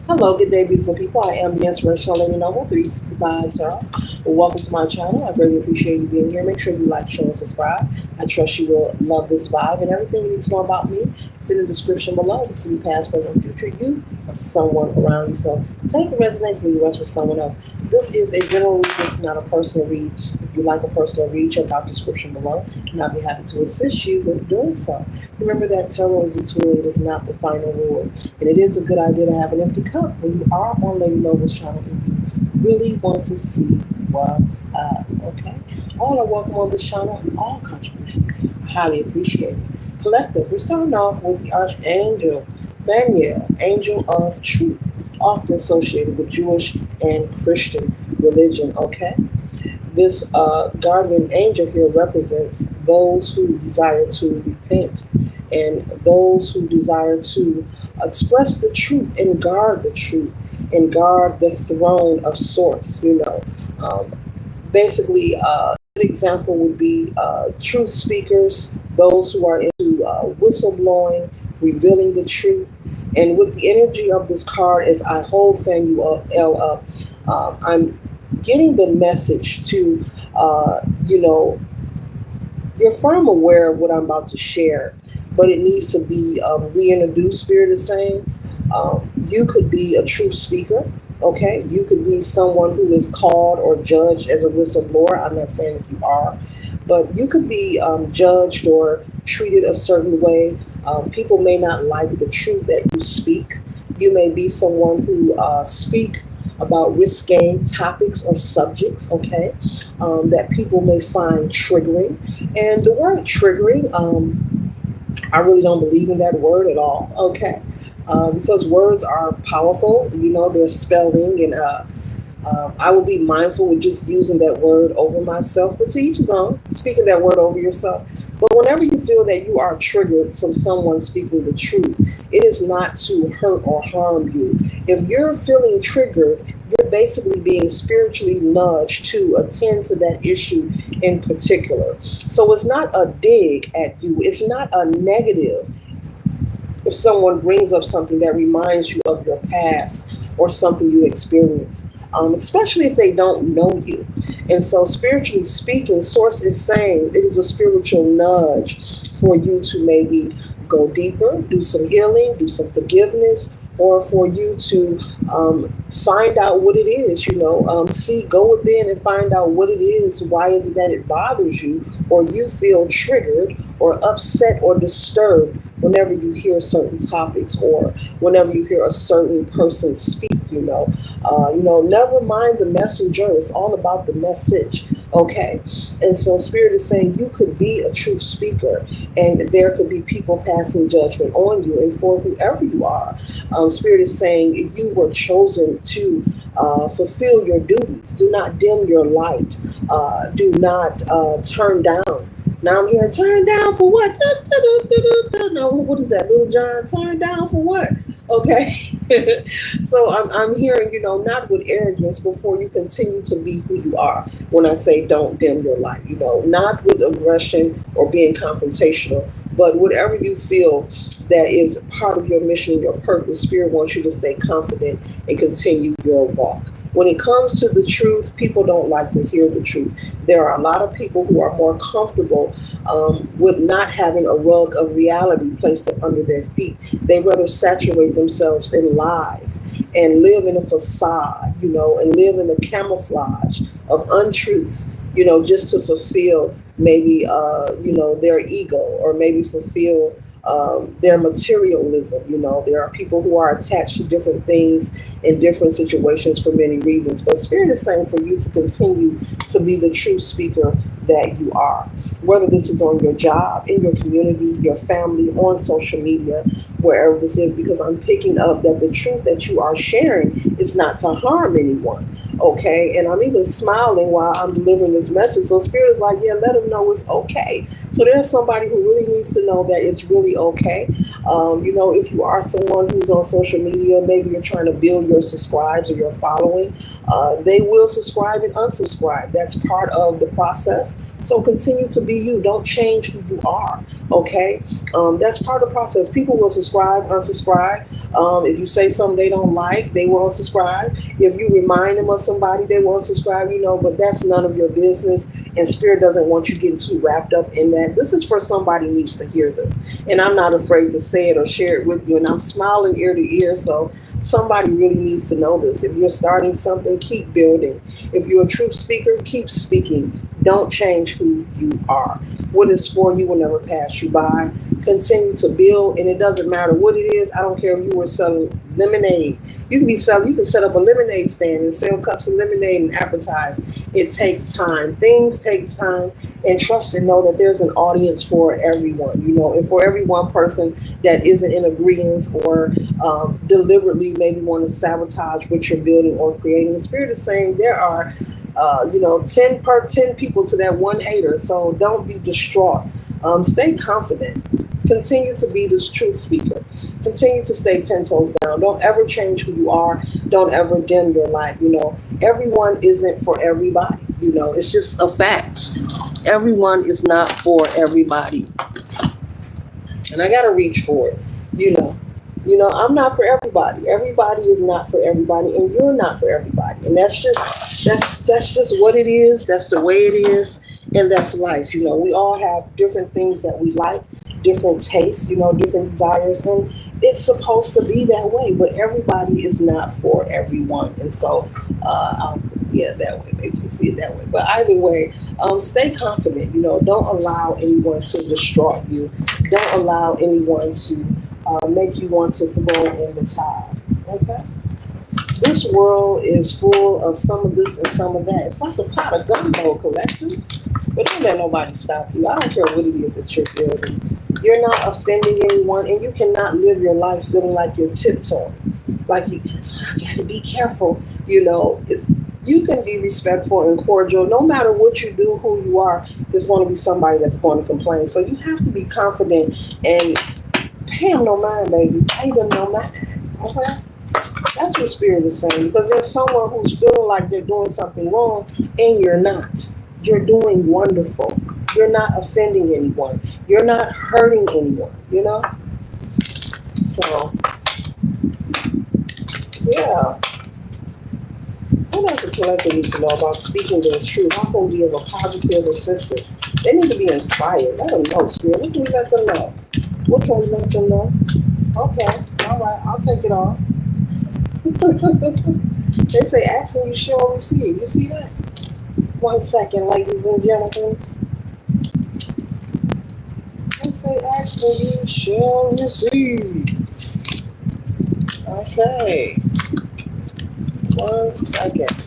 Hello, good day, beautiful people. I am the Inspirational Lady Noble 365 Tarot. Welcome to my channel. I really appreciate you being here. Make sure you like, share, and subscribe. I trust you will love this vibe, and everything you need to know about me is in the description below. This can be past, present, future you or someone around you. So take what resonates, leave the rest with someone else. This is a general read. This is not a personal read. If you like a personal read, check out the description below, and I'll be happy to assist you with doing so. Remember that tarot is a tool. It is not the final rule. And it is a good idea to have an empty cup when you are on Lady Noble's channel and you really want to see what's up. Okay? All are welcome on this channel and all contributions are highly appreciated. Collective, we're starting off with the Archangel Daniel, Angel of Truth, often associated with Jewish and Christian religion. Okay? This guardian angel here represents those who desire to repent and those who desire to express the truth and guard the truth and guard the throne of source. Um, basically, an example would be truth speakers, those who are into whistleblowing, revealing the truth. And with the energy of this card, as I hold L up, I'm getting the message to, you know, you're firm aware of what I'm about to share, but it needs to be reintroduced. Spirit is saying you could be a truth speaker. Okay, you could be someone who is called or judged as a whistleblower. I'm not saying that you are, but you could be judged or treated a certain way. People may not like the truth that you speak. You may be someone who speak about risque topics or subjects, okay, that people may find triggering. And the word triggering, I really don't believe in that word at all, okay, because words are powerful, they're spelling, and I will be mindful with just using that word over myself, but to each his own, speaking that word over yourself. But whenever you feel that you are triggered from someone speaking the truth, it is not to hurt or harm you. If you're feeling triggered, you're basically being spiritually nudged to attend to that issue in particular. So it's not a dig at you, it's not a negative if someone brings up something that reminds you of your past or something you experienced, especially if they don't know you. And so, spiritually speaking, Source is saying it is a spiritual nudge for you to maybe go deeper, do some healing, do some forgiveness, or for you to find out what it is, go within and find out what it is. Why is it that it bothers you, or you feel triggered or upset or disturbed whenever you hear certain topics or whenever you hear a certain person speak? Never mind the messenger. It's all about the message. Okay. And so Spirit is saying you could be a truth speaker and there could be people passing judgment on you. And for whoever you are, Spirit is saying you were chosen to fulfill your duties. Do not dim your light. Do not turn down. Now I'm hearing turn down for what? No, what is that, Little John? Turn down for what? Okay. So I'm hearing, not with arrogance before you continue to be who you are. When I say don't dim your light, not with aggression or being confrontational, but whatever you feel that is part of your mission, your purpose, Spirit wants you to stay confident and continue your walk. When it comes to the truth, people don't like to hear the truth. There are a lot of people who are more comfortable with not having a rug of reality placed up under their feet. They rather saturate themselves in lies and live in a facade, and live in the camouflage of untruths, just to fulfill maybe, their ego or maybe fulfill their materialism. There are people who are attached to different things in different situations for many reasons. But Spirit is saying for you to continue to be the true speaker that you are, whether this is on your job, in your community, your family, on social media, wherever this is, because I'm picking up that the truth that you are sharing is not to harm anyone. Okay. And I'm even smiling while I'm delivering this message. So Spirit is like, yeah, let them know it's okay. So there's somebody who really needs to know that it's really okay. If you are someone who's on social media, maybe you're trying to build your subscribes or your following, they will subscribe and unsubscribe. That's part of the process. business. So continue to be you. Don't change who you are. Okay, that's part of the process. People will subscribe, unsubscribe. If you say something they don't like, they will unsubscribe. If you remind them of somebody, they will unsubscribe. But that's none of your business. And Spirit doesn't want you getting too wrapped up in that. This is for somebody needs to hear this, and I'm not afraid to say it or share it with you. And I'm smiling ear to ear, so somebody really needs to know this. If you're starting something, keep building. If you're a truth speaker, keep speaking. Don't change who you are. What is for you will never pass you by. Continue to build, and it doesn't matter what it is. I don't care if you were selling lemonade. You can set up a lemonade stand and sell cups of lemonade and advertise. It takes time. Things takes time, and trust and know that there's an audience for everyone. And for every one person that isn't in agreement or deliberately maybe want to sabotage what you're building or creating. The Spirit is saying there are 10 people to that one hater. So don't be distraught. Stay confident. Continue to be this truth speaker. Continue to stay 10 toes down. Don't ever change who you are. Don't ever dim your light. Everyone isn't for everybody. It's just a fact. Everyone is not for everybody. And I got to reach for it. I'm not for everybody. Everybody is not for everybody, and you're not for everybody. And that's just what it is. That's the way it is, and that's life. We all have different things that we like, different tastes, different desires, and it's supposed to be that way. But everybody is not for everyone, and so yeah, that way. Maybe you can see it that way. But either way, stay confident. Don't allow anyone to destroy you. Don't allow anyone to make you want to throw in the towel. Okay? This world is full of some of this and some of that. It's like a pot of gumbo collective. But don't let nobody stop you. I don't care what it is that you're building. You're not offending anyone, and you cannot live your life feeling like you're tiptoeing. I gotta be careful. You can be respectful and cordial. No matter what you do, who you are, there's going to be somebody that's going to complain. So you have to be confident and pay them no mind, baby. Pay them no mind. Okay? That's what Spirit is saying. Because there's someone who's feeling like they're doing something wrong, and you're not. You're doing wonderful. You're not offending anyone. You're not hurting anyone, So, yeah. What else the collective needs to know about speaking the truth? How can we give a positive assistance? They need to be inspired. Let them know, Spirit. What can we let them know? What can we let them know? Okay, all right, I'll take it off. They say, asking you shall receive. You see that? 1 second, ladies and gentlemen. They say, asking you shall receive. Okay. 1 second.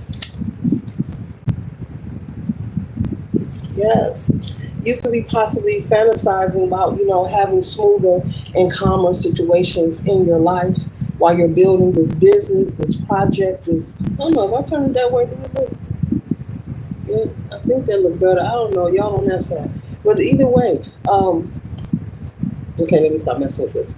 Yes. You could be possibly fantasizing about, having smoother and calmer situations in your life while you're building this business, this project, I don't know, if I turn it that way, do it look? Yeah, I think they look better. I don't know. Y'all on that side. But either way, okay, let me stop messing with this.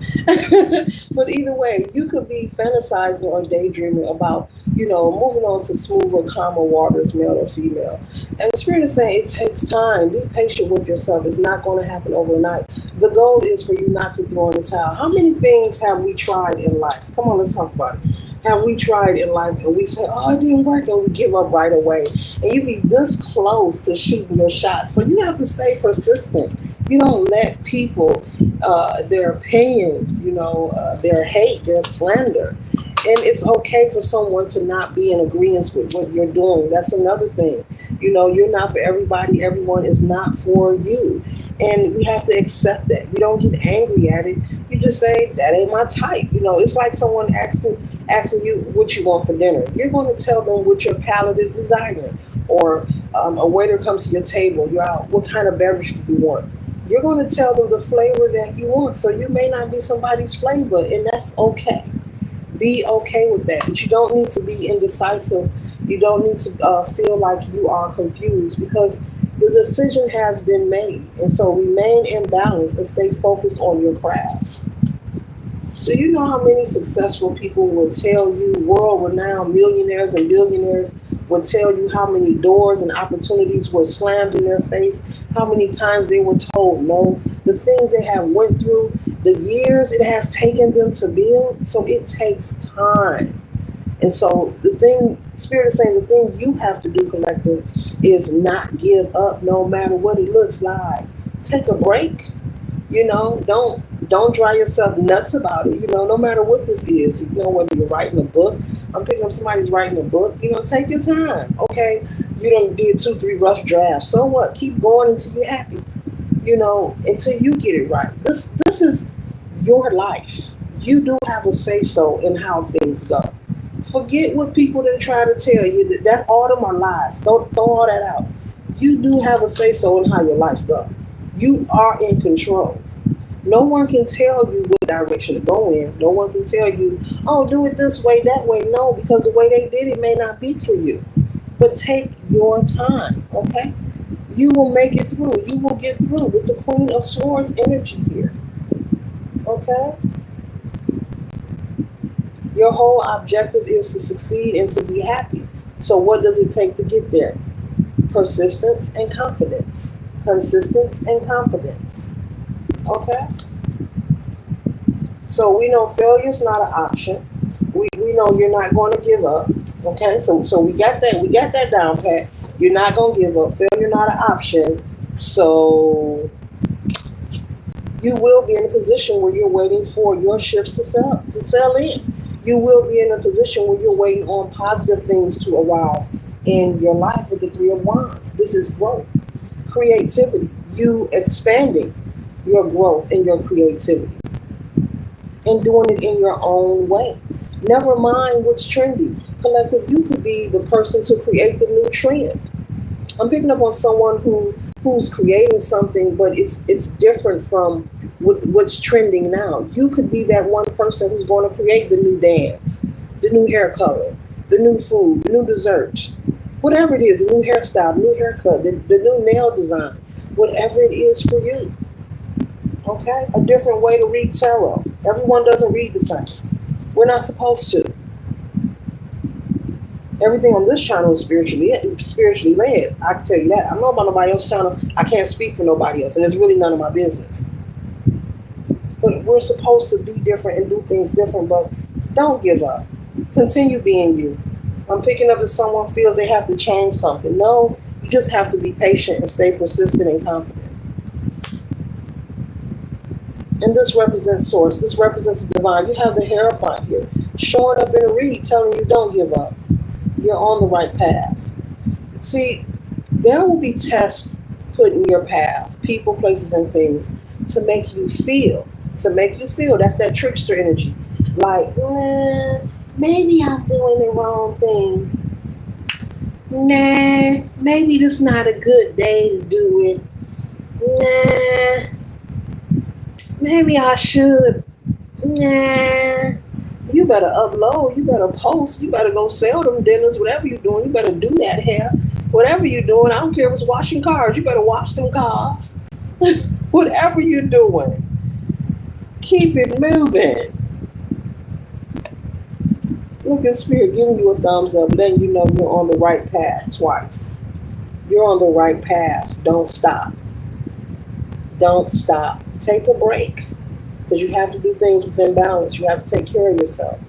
But either way, you could be fantasizing or daydreaming about, moving on to smoother, calmer waters, male or female. And the Spirit is saying it takes time. Be patient with yourself. It's not going to happen overnight. The goal is for you not to throw in the towel. How many things have we tried in life? Come on, let's talk about it. Have we tried in life and we say, oh, it didn't work, and we give up right away? And you be this close to shooting your shot. So you have to stay persistent. You don't let people, their opinions, their hate, their slander. And it's okay for someone to not be in agreement with what you're doing. That's another thing. You're not for everybody. Everyone is not for you. And we have to accept that. You don't get angry at it. You just say, that ain't my type. It's like someone asking you what you want for dinner. You're going to tell them what your palate is desiring. Or a waiter comes to your table. You're out. What kind of beverage do you want? You're going to tell them the flavor that you want. So you may not be somebody's flavor, and that's okay. Be okay with that. But you don't need to be indecisive. You don't need to feel like you are confused, because the decision has been made. And so remain in balance and stay focused on your craft. Do you know how many successful people will tell you, world-renowned millionaires and billionaires, would tell you how many doors and opportunities were slammed in their face, how many times they were told no, the things they have went through, the years it has taken them to build. So it takes time. And so the thing, Spirit is saying, the thing you have to do, collective, is not give up no matter what it looks like. Take a break. Don't drive yourself nuts about it. No matter what this is. Whether you're writing a book, I'm picking up somebody's writing a book. Take your time. Okay, you done did 2, 3 rough drafts. So what? Keep going until you're happy. Until you get it right. This is your life. You do have a say so in how things go. Forget what people then try to tell you. That all them are lies. Throw all that out. You do have a say so in how your life goes. You are in control. No one can tell you what direction to go in. No one can tell you, oh, do it this way, that way. No, because the way they did it may not be for you. But take your time, okay? You will make it through. You will get through with the Queen of Swords energy here, okay? Your whole objective is to succeed and to be happy. So what does it take to get there? Persistence and confidence. Consistency and confidence. Okay? So we know failure is not an option. We know you're not going to give up. Okay? So we got that down pat. You're not going to give up. Failure not an option. So you will be in a position where you're waiting for your ships to sell in. You will be in a position where you're waiting on positive things to arrive in your life with the Three of Wands. This is growth, creativity, you expanding your growth and your creativity and doing it in your own way. Never mind what's trendy. Collective, you could be the person to create the new trend. I'm picking up on someone who's creating something, but it's different from what's trending now. You could be that one person who's going to create the new dance, the new hair color, the new food, the new dessert, whatever it is, the new hairstyle, the new haircut, the new nail design, whatever it is for you. Okay? A different way to read tarot. Everyone doesn't read the same. We're not supposed to. Everything on this channel is spiritually led. I can tell you that. I don't know about nobody else's channel. I can't speak for nobody else, and it's really none of my business. But we're supposed to be different and do things different, but don't give up. Continue being you. I'm picking up that someone feels they have to change something. No, you just have to be patient and stay persistent and confident. And this represents source. This represents the divine. You have the Hierophant here, showing up in a read, telling you don't give up. You're on the right path. See, there will be tests put in your path, people, places, and things to make you feel. That's that trickster energy. Like, maybe I'm doing the wrong thing. Nah, maybe this is not a good day to do it. Nah, maybe I should. Nah. You better upload, you better post, you better go sell them dinners, whatever you're doing, you better do that hair. Whatever you're doing, I don't care if it's washing cars, you better wash them cars. Whatever you're doing, keep it moving. Look at Spirit giving you a thumbs up, letting you know you're on the right path twice. You're on the right path. Don't stop. Don't stop. Take a break. Because you have to do things within balance. You have to take care of yourself.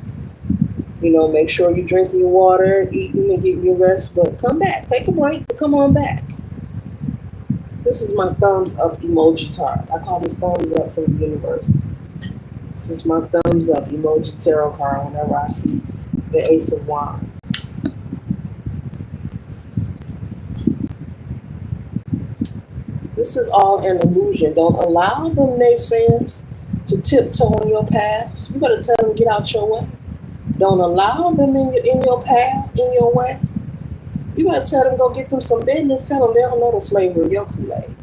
Make sure you're drinking your water, eating and getting your rest, but come back. Take a break, but come on back. This is my thumbs up emoji card. I call this thumbs up from the universe. This is my thumbs up emoji tarot card whenever I see the Ace of Wands. This is all an illusion. Don't allow them naysayers to tiptoe on your path. You better tell them get out your way. Don't allow them in your path, in your way. You better tell them go get them some business. Tell them they don't know the flavor of your Kool-Aid.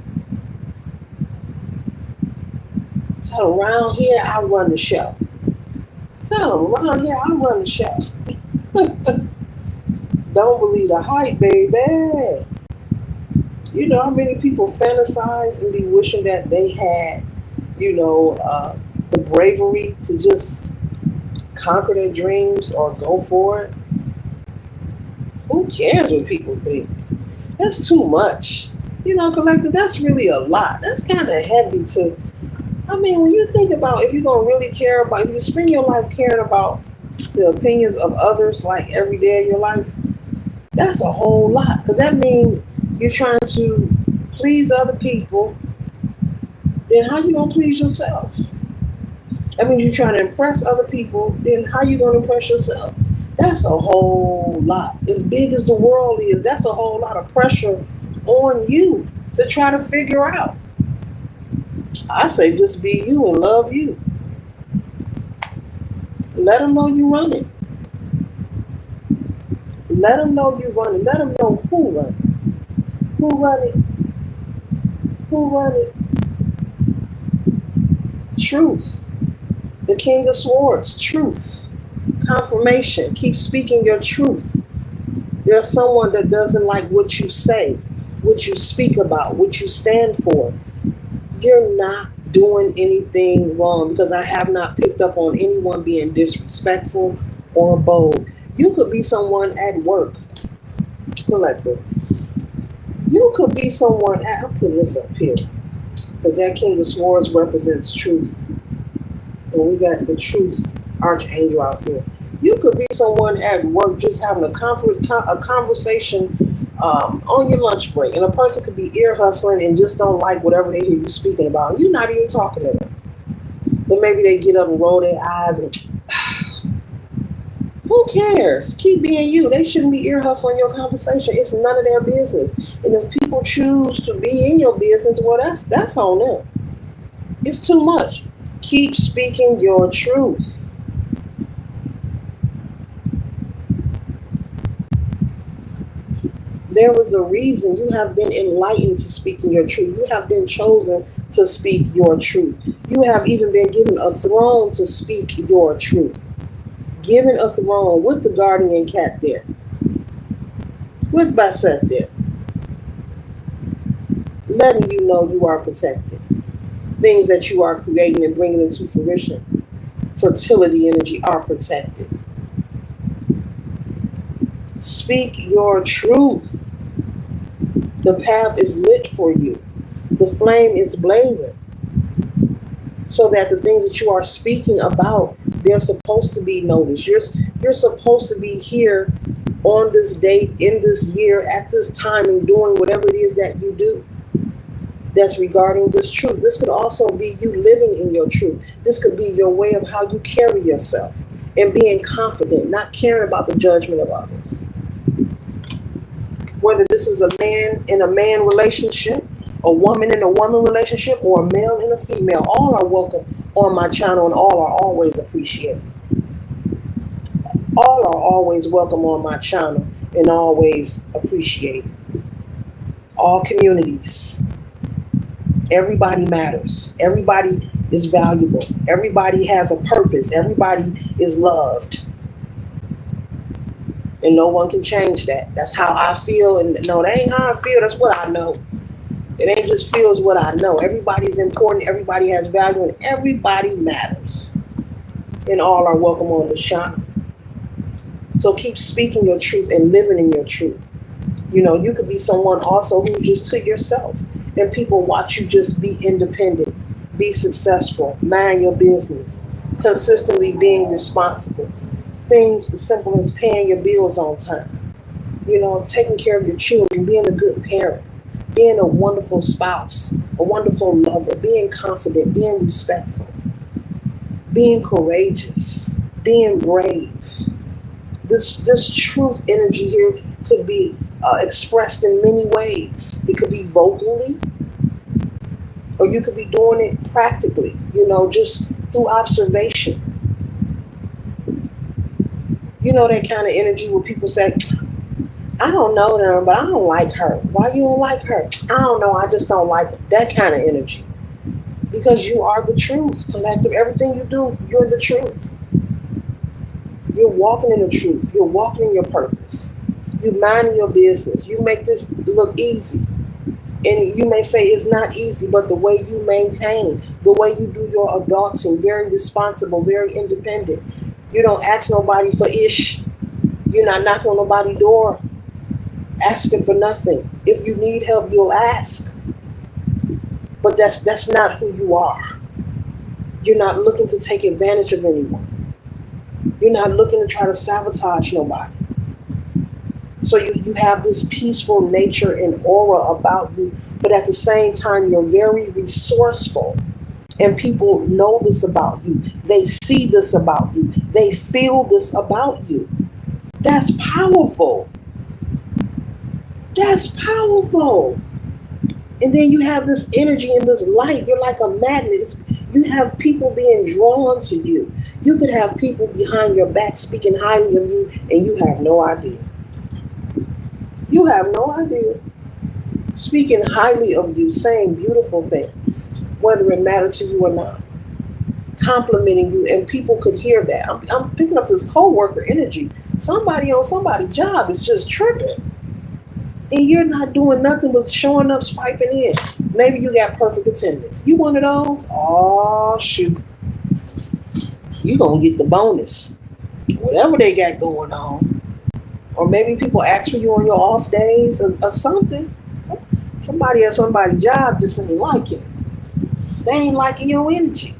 Tell them around here I run the show. Tell them around here I run the show. Don't believe the hype, baby. You know how many people fantasize and be wishing that they had the bravery to just conquer their dreams or go for it. Who cares what people think? That's too much. Collective, that's really a lot. That's kind of heavy to. I mean, when you think about if you're going to really care about, if you spend your life caring about the opinions of others like every day of your life, that's a whole lot. Because that means you're trying to please other people, then how you going to please yourself? I mean, you're trying to impress other people, then how you going to impress yourself? That's a whole lot. As big as the world is, that's a whole lot of pressure on you to try to figure out. I say just be you and love you. Let them know you run it. Let them know you run it. Let them know who run it. Who run it? Who run it? Truth. The King of Swords. Truth. Confirmation. Keep speaking your truth. There's someone that doesn't like what you say, what you speak about, what you stand for. You're not doing anything wrong because I have not picked up on anyone being disrespectful or bold. You could be someone at work, collective. You could be someone at, I'll put this up here because that King of Swords represents truth. And we got the truth archangel out here. You could be someone at work just having a conversation on your lunch break, and a person could be ear hustling and just don't like whatever they hear you speaking about. You're not even talking to them, but maybe they get up and roll their eyes and who cares? Keep being you. They shouldn't be ear hustling your conversation. It's none of their business. And if people choose to be in your business, well, that's on them. It's too much. Keep speaking your truth. There was a reason you have been enlightened to speaking your truth. You have been chosen to speak your truth. You have even been given a throne to speak your truth. Given a throne with the guardian cat there. With Basset there. Letting you know you are protected. Things that you are creating and bringing into fruition. Fertility energy are protected. Speak your truth. The path is lit for you. The flame is blazing. So that the things that you are speaking about, they're supposed to be noticed. You're supposed to be here on this date, in this year, at this time, and doing whatever it is that you do. That's regarding this truth. This could also be you living in your truth. This could be your way of how you carry yourself and being confident, not caring about the judgment of others. Whether this is a man in a man relationship, a woman in a woman relationship, or a male and a female, all are welcome on my channel and all are always appreciated. All are always welcome on my channel and always appreciated. All communities. Everybody matters. Everybody is valuable. Everybody has a purpose. Everybody is loved. And no one can change that. That's how I feel. And no, that ain't how I feel. That's what I know. It ain't just feels what I know. Everybody's important. Everybody has value. And everybody matters. And all are welcome on the channel. So keep speaking your truth and living in your truth. You could be someone also who's just to yourself. And people watch you just be independent, be successful, mind your business, consistently being responsible. Things as simple as paying your bills on time, taking care of your children, being a good parent, being a wonderful spouse, a wonderful lover, being confident, being respectful, being courageous, being brave. This truth energy here could be expressed in many ways. It could be vocally, or you could be doing it practically, just through observation. That kind of energy where people say, I don't know them, but I don't like her. Why you don't like her? I don't know, I just don't like her. That kind of energy. Because you are the truth, collective. Everything you do, you're the truth. You're walking in the truth. You're walking in your purpose. You mind your business. You make this look easy. And you may say it's not easy, but the way you maintain, the way you do your adulting, very responsible, very independent. You don't ask nobody for ish. You're not knocking on nobody's door. asking for nothing. If you need help, you'll ask. But that's not who you are. You're not looking to take advantage of anyone. You're not looking to try to sabotage nobody. So you have this peaceful nature and aura about you, but at the same time, you're very resourceful. And people know this about you. They see this about you. They feel this about you. That's powerful. That's powerful. And then you have this energy and this light. You're like a magnet. You have people being drawn to you. You could have people behind your back speaking highly of you, and you have no idea. You have no idea. Speaking highly of you, saying beautiful things, whether it matters to you or not. Complimenting you, and people could hear that. I'm picking up this co-worker energy. Somebody on somebody's job is just tripping. And you're not doing nothing but showing up, swiping in. Maybe you got perfect attendance. You one of those? Oh, shoot. You're going to get the bonus. Whatever they got going on. Or maybe people ask for you on your off days or something. Somebody at somebody's job just ain't liking it. They ain't liking your energy.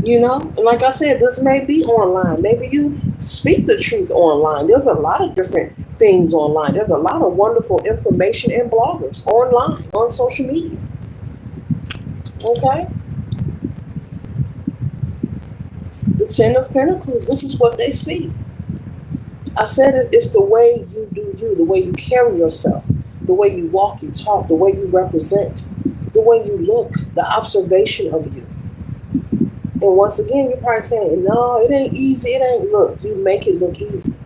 You know? And like I said, this may be online. Maybe you speak the truth online. There's a lot of different things online. There's a lot of wonderful information and bloggers online, on social media. Okay? The Ten of Pentacles, this is what they see. I said it's the way you do you, the way you carry yourself, the way you walk, you talk, the way you represent, the way you look, the observation of you. And once again, you're probably saying, no, it ain't easy. It ain't. Look, you make it look easy.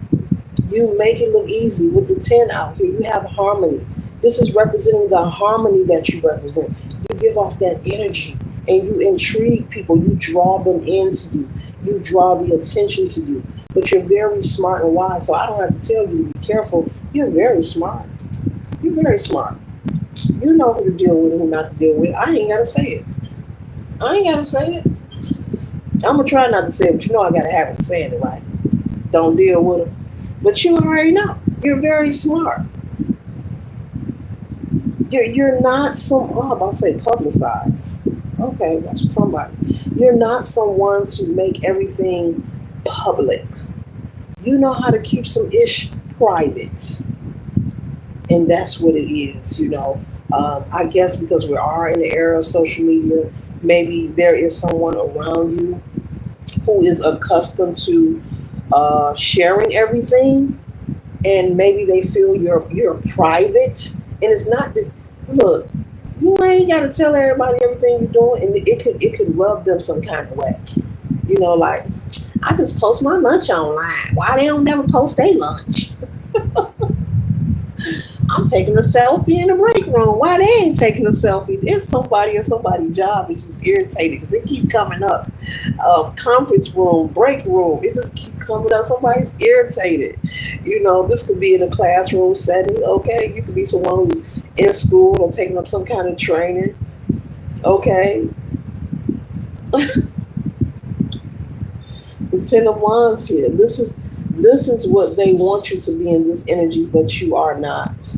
You make it look easy with the 10 out here. You have harmony. This is representing the harmony that you represent. You give off that energy and you intrigue people. You draw them into you. You draw the attention to you. But you're very smart and wise. So I don't have to tell you to be careful. You're very smart. You're very smart. You know who to deal with and who not to deal with. I ain't got to say it. I ain't got to say it. I'm going to try not to say it, but you know I got to have them saying it right. Don't deal with them. But you already know. You're very smart. You're not I'm about to say publicized. Okay, that's for somebody. You're not someone to make everything public. You know how to keep some ish private. And that's what it is, you know. I guess because we are in the era of social media, maybe there is someone around you who is accustomed to sharing everything, and maybe they feel you're private. And it's not that, look, you ain't got to tell everybody everything you're doing, and it could rub them some kind of way. You know, like, I just post my lunch online. Why they don't never post their lunch? I'm taking a selfie in the break room. Why they ain't taking a selfie? There's somebody at somebody's job is just irritated because it keep coming up. Conference room, break room, it just keep coming up. Somebody's irritated. You know, this could be in a classroom setting, okay? You could be someone who's in school or taking up some kind of training, okay? The Ten of Wands here. This is what they want you to be in this energy, but you are not.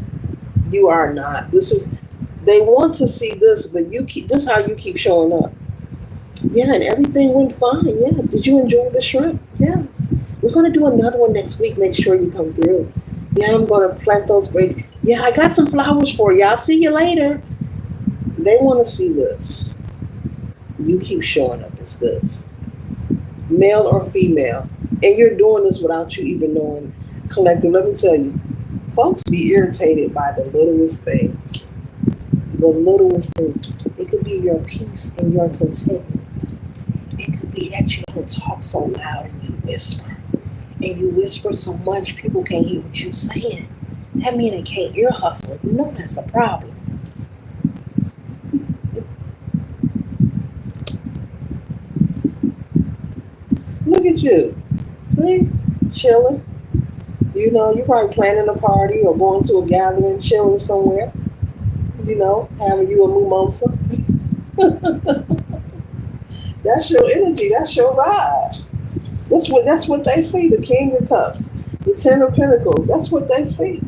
You are not. They want to see this, but this is how you keep showing up. Yeah, and everything went fine. Yes. Did you enjoy the shrimp? Yes. We're going to do another one next week. Make sure you come through. Yeah, I'm going to plant those great. Yeah, I got some flowers for you. I'll see you later. They want to see this. You keep showing up as this. Male or female. And you're doing this without you even knowing. Collective, let me tell you, folks be irritated by the littlest things. The littlest things. It could be your peace and your contentment. It could be that you don't talk so loud and you whisper. And you whisper so much people can't hear what you're saying. That means they can't ear hustle. You know that's a problem. Look at you. See? Chilling. You know, you're probably planning a party or going to a gathering, chilling somewhere. You know, having you a mimosa. That's your energy. That's your vibe. That's what they see. The King of Cups. The Ten of Pentacles. That's what they see.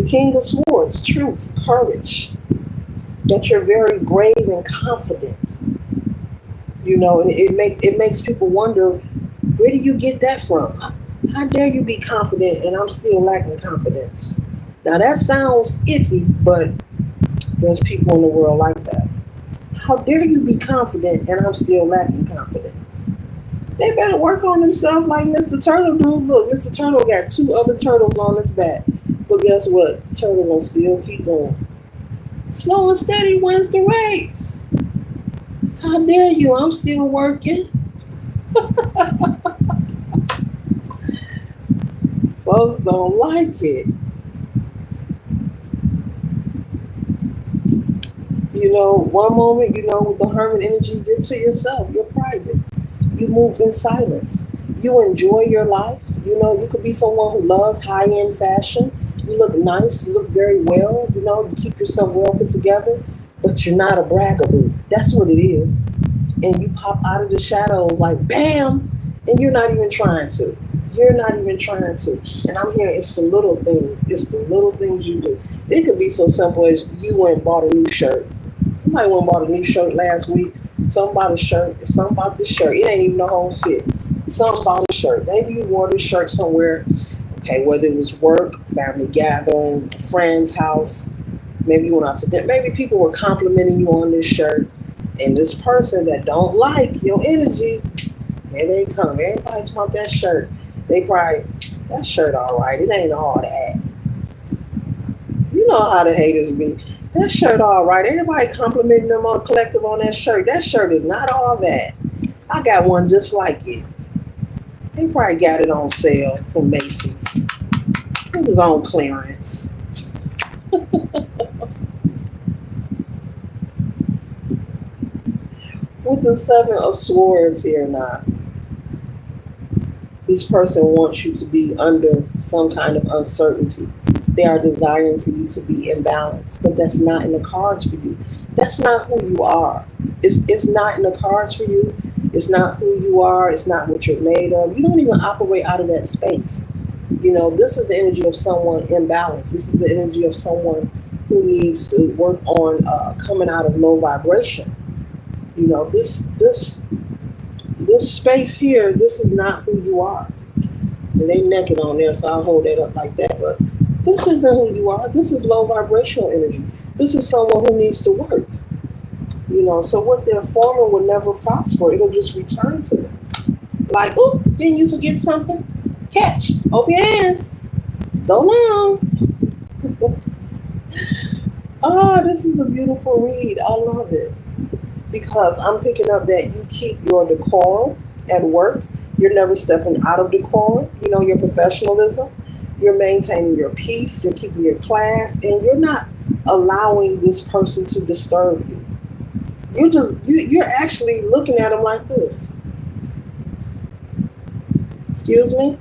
King of Swords, truth, courage, that you're very brave and confident. And it makes people wonder, where do you get that from? How dare you be confident and I'm still lacking confidence? Now that sounds iffy, but there's people in the world like that. How dare you be confident and I'm still lacking confidence? They better work on themselves like Mr. Turtle do. Look, Mr. Turtle got two other turtles on his back. But guess what? The turtle will still keep going. Slow and steady wins the race. How dare you? I'm still working. Folks don't like it. One moment, with the hermit energy, you're to yourself, you're private. You move in silence. You enjoy your life. You could be someone who loves high end fashion. You look nice, you look very well, you keep yourself well put together, but you're not a bragaboo. That's what it is. And you pop out of the shadows like bam, and you're not even trying to. You're not even trying to. And I'm hearing it's the little things. It's the little things you do. It could be so simple as you went and bought a new shirt. Somebody went and bought a new shirt last week. Something about a shirt. Something about this shirt. It ain't even the whole fit. Something about a shirt. Maybe you wore this shirt somewhere. Okay, whether it was work, family gathering, a friend's house. Maybe you went out to dinner. Maybe people were complimenting you on this shirt. And this person that don't like your energy, here they come. Everybody talking about that shirt. They probably, that shirt all right. It ain't all that. You know how the haters be. That shirt all right. Everybody complimenting them on collective on that shirt. That shirt is not all that. I got one just like it. They probably got it on sale from Macy's. It was on clearance. With the Seven of Swords here now, this person wants you to be under some kind of uncertainty. They are desiring for you to be in balance, but that's not in the cards for you. That's not who you are. It's not in the cards for you. It's not who you are. It's not what you're made of. You don't even operate out of that space. This is the energy of someone in balance. This is the energy of someone who needs to work on coming out of low vibration. This space here, this is not who you are. And they naked on there, so I'll hold that up like that. But this isn't who you are. This is low vibrational energy. This is someone who needs to work. So what they're forming will never prosper. It'll just return to them. Like, oh, didn't you forget something? Catch. Open your hands. Go long. Oh, this is a beautiful read. I love it. Because I'm picking up that you keep your decorum at work. You're never stepping out of decorum. Your professionalism. You're maintaining your peace. You're keeping your class. And you're not allowing this person to disturb you. You're actually looking at them like this. Excuse me?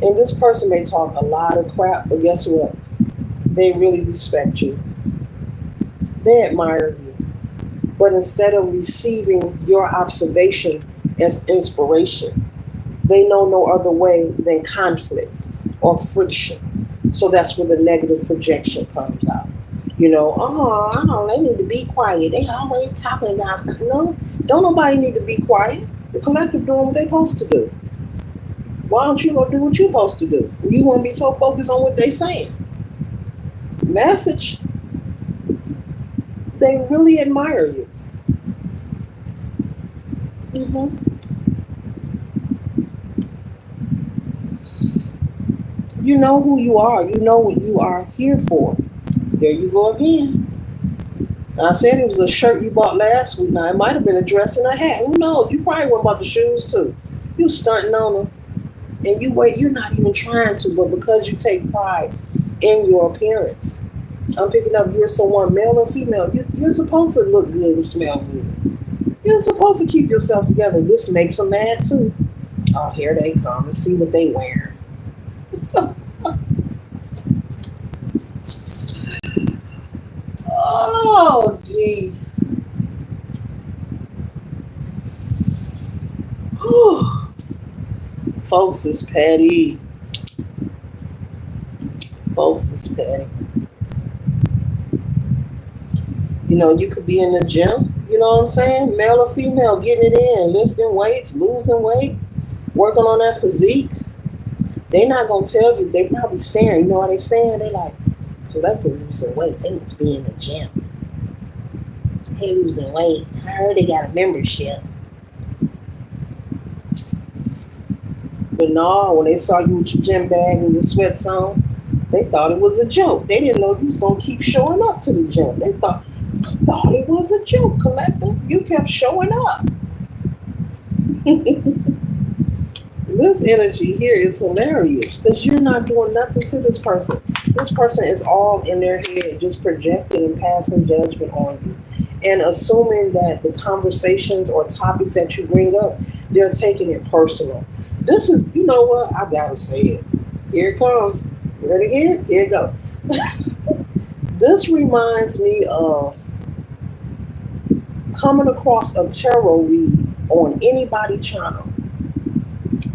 And this person may talk a lot of crap, but guess what? They really respect you. They admire you. But instead of receiving your observation as inspiration, they know no other way than conflict or friction. So that's where the negative projection comes out. Oh, I don't, they need to be quiet. They always talking about something. No, don't nobody need to be quiet. The collective doing what they're supposed to do. Why don't you go do what you're supposed to do? You want to be so focused on what they saying. Message. They really admire you. Mm-hmm. You know who you are. You know what you are here for. There you go again. Now, I said it was a shirt you bought last week. Now, it might have been a dress and a hat. Who knows? You probably went and bought the shoes, too. You stunting on them. And you're not even trying to, but because you take pride in your appearance. I'm picking up you're someone, male or female. You're supposed to look good and smell good. You're supposed to keep yourself together. This makes them mad, too. Oh, here they come. Let's see what they wear. Oh, gee. Folks is petty. folks is petty. You could be in the gym, you know what I'm saying? Male or female, getting it in, lifting weights, losing weight, working on that physique. They not gonna tell you. They probably staring. You know why they staring? They like, collective losing weight. They must be in the gym. They losing weight. I heard they got a membership. But no, when they saw you with your gym bag and your sweats on, they thought it was a joke. They didn't know you was gonna keep showing up to the gym. They thought it was a joke, collective. You kept showing up. This energy here is hilarious because you're not doing nothing to this person. This person is all in their head, just projecting and passing judgment on you and assuming that the conversations or topics that you bring up, they're taking it personal. This is, you know what? I gotta say it. Here it comes. Ready here? Here it goes. This reminds me of coming across a tarot read on anybody's channel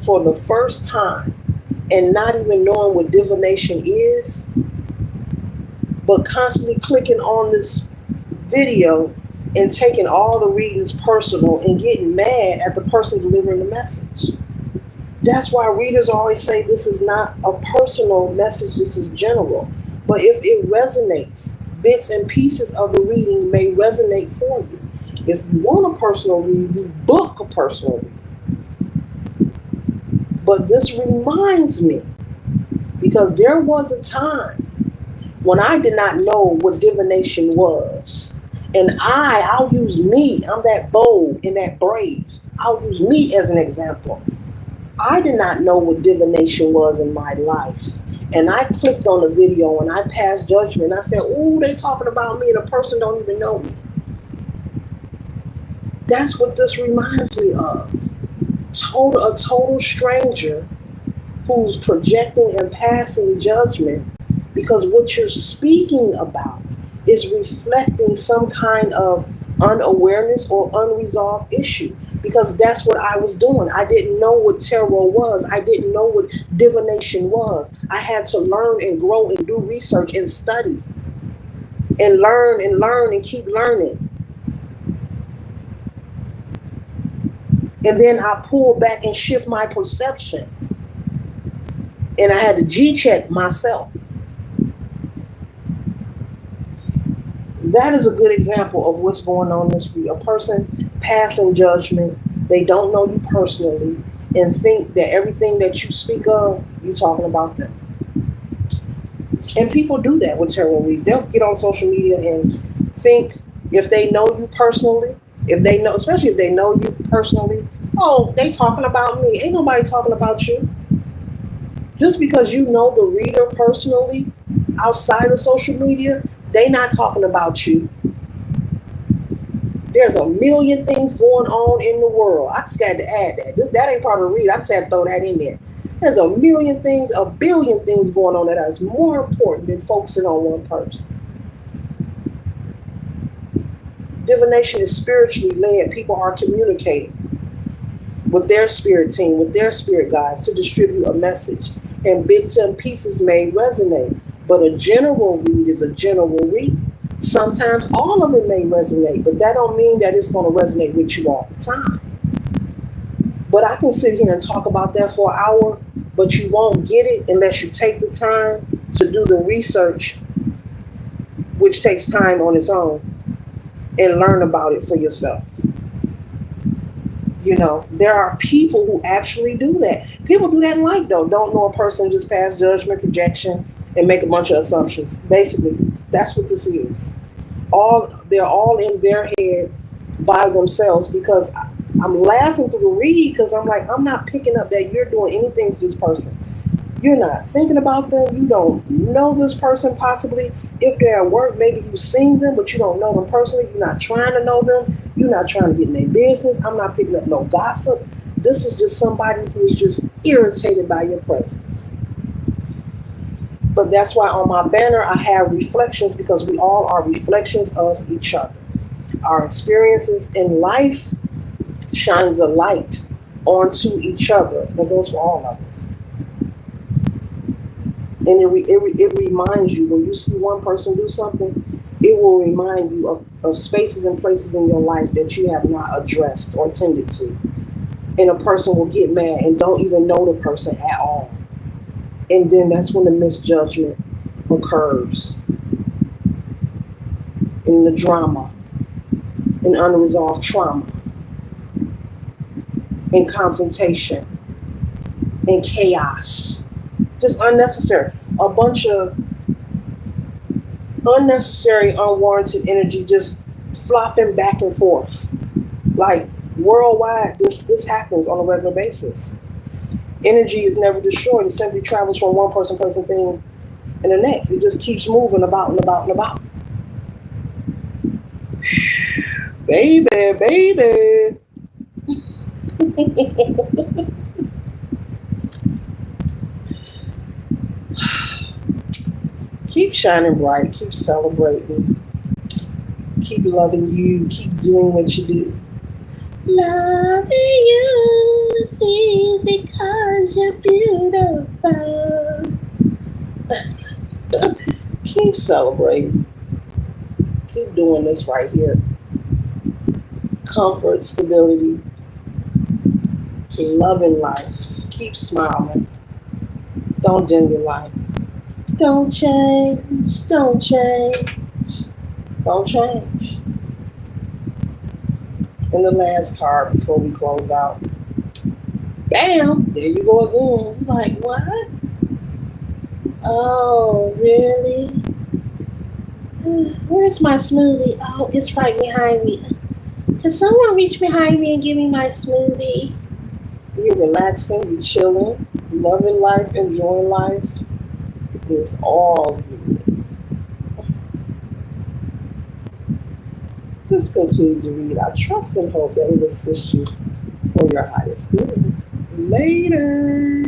for the first time and not even knowing what divination is, but constantly clicking on this video and taking all the readings personal and getting mad at the person delivering the message. That's why readers always say this is not a personal message, this is general. But if it resonates, bits and pieces of the reading may resonate for you. If you want a personal read, you book a personal read. But this reminds me, because there was a time when I did not know what divination was. And I'll use me, I'm that bold and that brave. I'll use me as an example. I did not know what divination was in my life. And I clicked on the video and I passed judgment. I said, "Ooh, they talking about me," and the person don't even know me. That's what this reminds me of. A total stranger who's projecting and passing judgment because what you're speaking about is reflecting some kind of unawareness or unresolved issue, because that's what I was doing. I didn't know what tarot was. I didn't know what divination was. I had to learn and grow and do research and study and learn and keep learning. And then I pulled back and shift my perception. And I had to G-check myself. That is a good example of what's going on in this week. A person passing judgment, they don't know you personally, and think that everything that you speak of, you're talking about them. And people do that with tarot reads. They'll get on social media and think if they know you personally, especially if they know you personally, oh, they talking about me. Ain't nobody talking about you. Just because you know the reader personally outside of social media, they not talking about you. There's a million things going on in the world. I just got to add that. That ain't part of the read. I just had to throw that in there. There's a billion things going on that is more important than focusing on one person. Divination is spiritually led. People are communicating with their spirit team, with their spirit guides to distribute a message. And bits and pieces may resonate. But a general read is a general read. Sometimes all of it may resonate, but that don't mean that it's going to resonate with you all the time. But I can sit here and talk about that for an hour, but you won't get it unless you take the time to do the research, which takes time on its own, and learn about it for yourself. You know, there are people who actually do that. People do that in life, though. Don't know a person, just pass judgment, projection, and make a bunch of assumptions. Basically, that's what this is. They're all in their head by themselves, because I'm laughing through the read because I'm like, I'm not picking up that you're doing anything to this person. You're not thinking about them. You don't know this person possibly. If they're at work, maybe you've seen them, but you don't know them personally. You're not trying to know them. You're not trying to get in their business. I'm not picking up no gossip. This is just somebody who is just irritated by your presence. But that's why on my banner I have reflections, because we all are reflections of each other. Our experiences in life shines a light onto each other. That goes for all of us. And it reminds you when you see one person do something, it will remind you of spaces and places in your life that you have not addressed or tended to. And a person will get mad and don't even know the person at all. And then that's when the misjudgment occurs in the drama, in unresolved trauma, in confrontation, in chaos. Just unnecessary. A bunch of unnecessary, unwarranted energy just flopping back and forth. Like worldwide, this happens on a regular basis. Energy is never destroyed. It simply travels from one person, place, and thing and the next. It just keeps moving about and about and about. Baby, baby. Keep shining bright. Keep celebrating. Keep loving you. Keep doing what you do. Loving you is easy because you're beautiful. Keep celebrating. Keep doing this right here. Comfort, stability, loving life. Keep smiling. Don't dim your light. Don't change. Don't change. Don't change. And the last card before we close out. Bam! There you go again. You're like, what? Oh, really? Where's my smoothie? Oh, it's right behind me. Can someone reach behind me and give me my smoothie? You're relaxing, you're chilling, loving life, enjoying life. It's all good. This concludes the read. I trust and hope that it assists you for your highest good. Later.